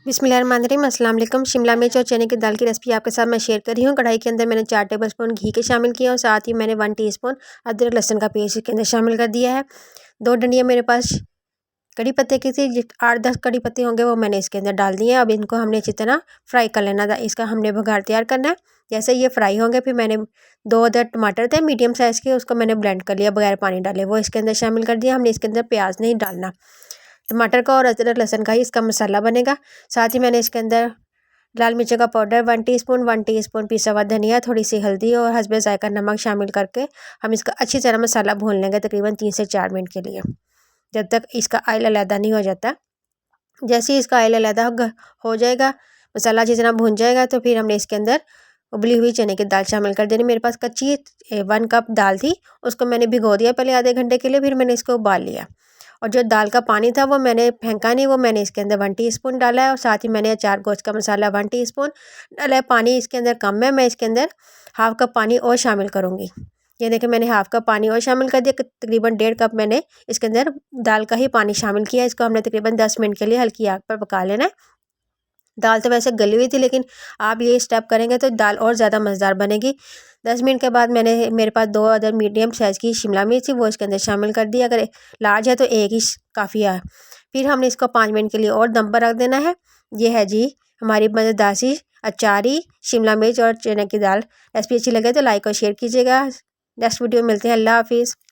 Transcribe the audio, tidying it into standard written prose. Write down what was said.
बिस्मिल्लाहिर्रहमानिर्रहीम। अस्सलाम वालेकुम। शिमला मिर्च और चने की दाल की रेसिपी आपके साथ मैं शेयर कर रही हूँ। कढ़ाई के अंदर मैंने 4 टेबलस्पून घी के शामिल किया और साथ ही मैंने 1 टीस्पून अदरक लहसुन का पेस्ट इसके अंदर शामिल कर दिया है। 2 डंडियाँ मेरे पास कड़ी पत्ते की थी, 8-10 कड़ी पत्ते होंगे वो मैंने इसके अंदर डाल दिए हैं। अब इनको हमने अच्छी तरह फ्राई कर लेना था। इसका हमने बघार तैयार करना है। जैसे ये फ्राई होंगे फिर मैंने 2 अदर टमाटर थे मीडियम साइज़ के, उसको मैंने ब्लेंड कर लिया बगैर पानी डाले, वो इसके अंदर शामिल कर दिया। हमने इसके अंदर प्याज नहीं डालना, टमाटर का और अदरक लहसुन का ही इसका मसाला बनेगा। साथ ही मैंने इसके अंदर लाल मिर्च का पाउडर 1 टीस्पून, 1 टीस्पून पिसा हुआ धनिया, थोड़ी सी हल्दी और हस्बे जायका नमक शामिल करके हम इसका अच्छी तरह मसाला भून लेंगे तकरीबन 3 से 4 मिनट के लिए, जब तक इसका ऑयल अलहदा नहीं हो जाता। जैसे ही इसका ऑयल अलहदा हो जाएगा, मसाला अच्छी तरह भून जाएगा, तो फिर हमने इसके अंदर उबली हुई चने की दाल शामिल कर देनी। मेरे पास कच्ची 1 कप दाल थी, उसको मैंने भिगो दिया पहले आधे घंटे के लिए, फिर मैंने इसको उबाल लिया। और जो दाल का पानी था वो मैंने फेंका नहीं, वो मैंने इसके अंदर 1 टीस्पून डाला है। और साथ ही मैंने अचार गोश्त का मसाला 1 टीस्पून डाला है। पानी इसके अंदर कम है, मैं इसके अंदर हाफ़ कप पानी और शामिल करूँगी। ये देखिए मैंने हाफ़ कप पानी और शामिल कर दिया। तकरीबन 1.5 कप मैंने इसके अंदर दाल का ही पानी शामिल किया। इसको हमने तकरीबन 10 मिनट के लिए हल्की आग पर पका लेना है। दाल तो वैसे गली हुई थी, लेकिन आप ये स्टेप करेंगे तो दाल और ज़्यादा मज़ेदार बनेगी। 10 मिनट के बाद मेरे पास 2 अदर मीडियम साइज़ की शिमला मिर्च थी, वो इसके अंदर शामिल कर दी। अगर लार्ज है तो 1 ही काफ़ी है। फिर हमने इसको 5 मिनट के लिए और दम पर रख देना है। ये है जी हमारी मज़ेदार सी अचारी शिमला मिर्च और चने की दाल। रेसिपी अच्छी लगे तो लाइक और शेयर कीजिएगा। नेक्स्ट वीडियो में मिलते हैं। अल्लाह हाफिज़।